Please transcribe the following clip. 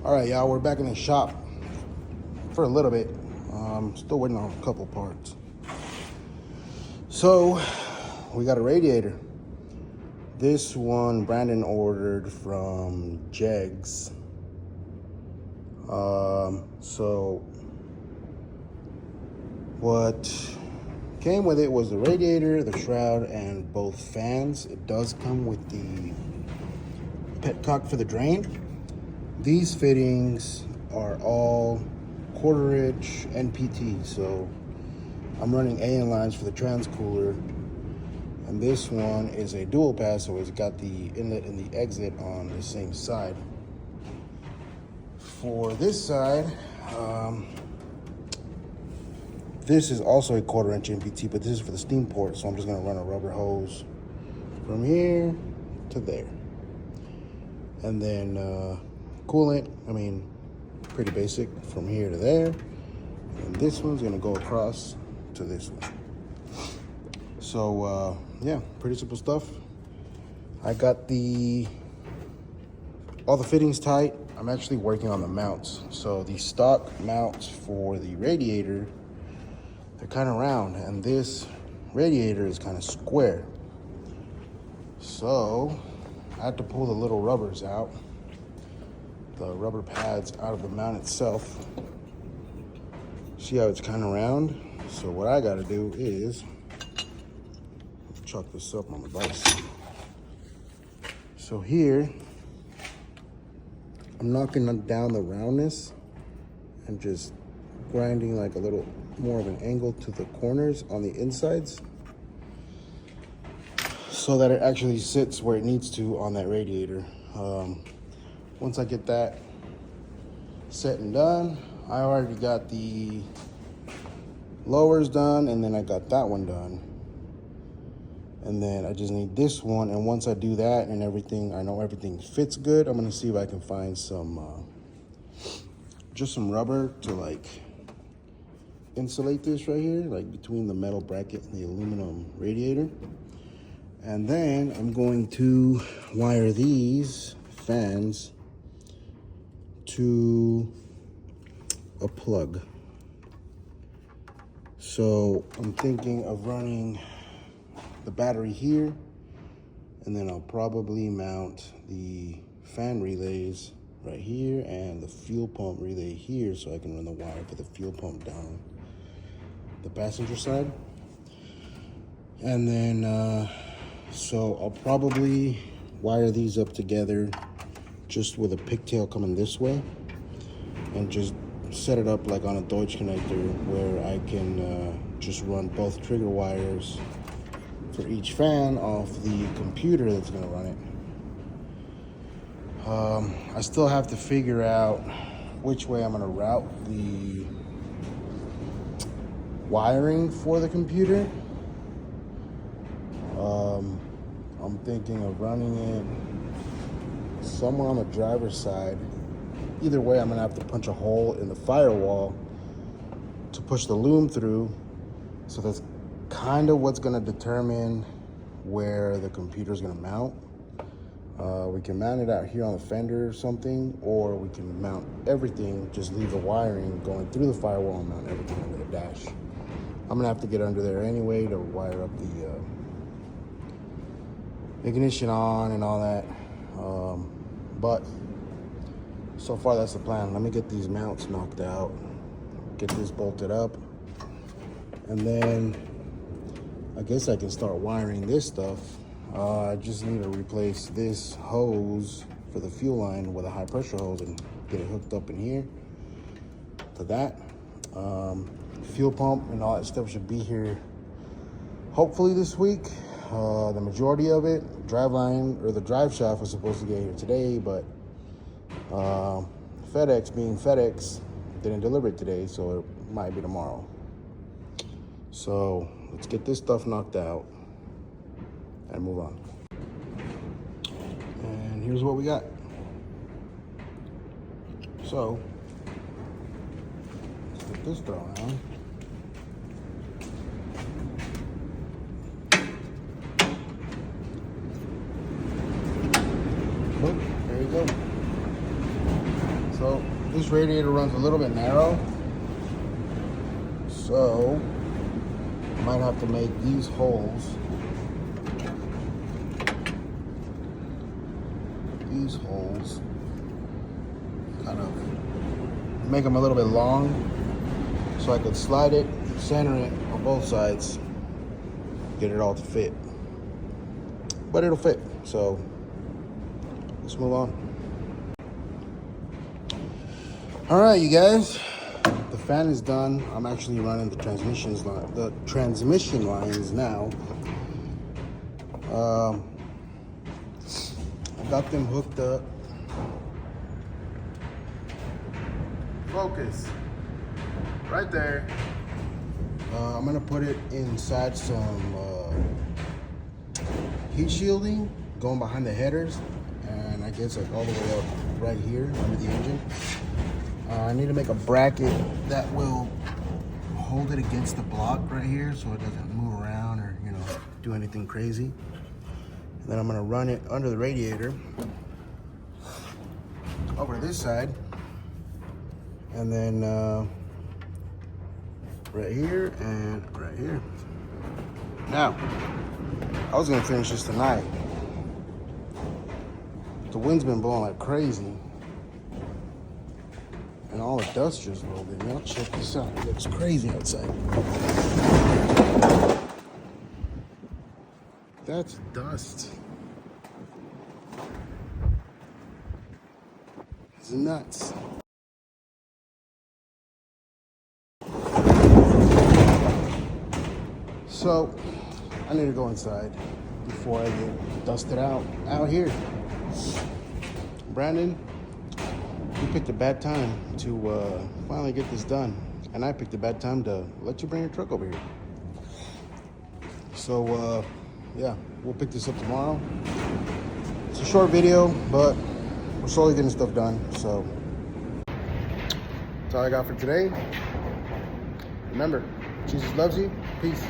All right, y'all, we're back in the shop for a little bit. Still waiting on a couple parts. So, we got a radiator. This one Brandon ordered from Jegs. So, what came with it was the radiator, the shroud, and both fans. It does come with the petcock for the drain. These fittings are all 1/4 inch NPT, so I'm running AN lines for the transcooler, and this one is a dual pass, so it's got the inlet and the exit on the same side. For this side, this is also a 1/4 inch NPT, but this is for the steam port, so I'm just gonna run a rubber hose from here to there. And then coolant, pretty basic, from here to there. And this one's gonna go across to this one. So yeah, pretty simple stuff. I got all the fittings tight. I'm actually working on the mounts. So the stock mounts for the radiator, they're kind of round, and this radiator is kind of square. So I had to pull the little rubbers out, the rubber pads out of the mount itself. See how it's kind of round? So what I gotta do is chuck this up on the vise. So here, I'm knocking down the roundness and just grinding like a little more of an angle to the corners on the insides, so that it actually sits where it needs to on that radiator. Once I get that set and done, I already got the lowers done, and then I got that one done. And then I just need this one, and once I do that and everything, I know everything fits good, I'm gonna see if I can find some, just some rubber to like insulate this right here, like between the metal bracket and the aluminum radiator. And then I'm going to wire these fans to a plug. So I'm thinking of running the battery here, and then I'll probably mount the fan relays right here and the fuel pump relay here, so I can run the wire for the fuel pump down the passenger side. And then so I'll probably wire these up together just with a pigtail coming this way, and just set it up like on a Deutsch connector, where I can just run both trigger wires for each fan off the computer that's gonna run it. I still have to figure out which way I'm gonna route the wiring for the computer. I'm thinking of running it somewhere on the driver's side. Either way, I'm gonna have to punch a hole in the firewall to push the loom through. So that's kind of what's gonna determine where the computer's gonna mount. We can mount it out here on the fender or something, or we can mount everything, just leave the wiring going through the firewall and mount everything under the dash. I'm gonna have to get under there anyway to wire up the ignition on and all that. But so far that's the plan. Let me get these mounts knocked out, get this bolted up, and then I guess I can start wiring this stuff. I just need to replace this hose for the fuel line with a high pressure hose and get it hooked up in here to that. Fuel pump and all that stuff should be here hopefully this week. The majority of it, driveline or the drive shaft was supposed to get here today, but FedEx being FedEx didn't deliver it today, so it might be tomorrow. So let's get this stuff knocked out and move on. And here's what we got. So let's get this thrown on. Oh, there you go. So this radiator runs a little bit narrow, so I might have to make these holes. These holes, kind of make them a little bit long, so I could slide it, center it on both sides, get it all to fit. But it'll fit, so let's move on. All right, you guys, the fan is done. I'm actually running the transmission lines now. I got them hooked up. Focus, right there. I'm gonna put it inside some heat shielding going behind the headers, and I guess like all the way up right here under the engine. I need to make a bracket that will hold it against the block right here so it doesn't move around or, you know, do anything crazy. And then I'm gonna run it under the radiator over to this side, and then right here and right here. Now, I was gonna finish this tonight. The wind's been blowing like crazy, and all the dust just rolled in. Y'all check this out. It looks crazy outside. That's dust. It's nuts. So I need to go inside before I get dusted out here. Brandon, you picked a bad time to finally get this done, and I picked a bad time to let you bring your truck over here. So yeah, we'll pick this up tomorrow. It's a short video, but we're slowly getting stuff done. So that's all I got for today. Remember, Jesus loves you. Peace.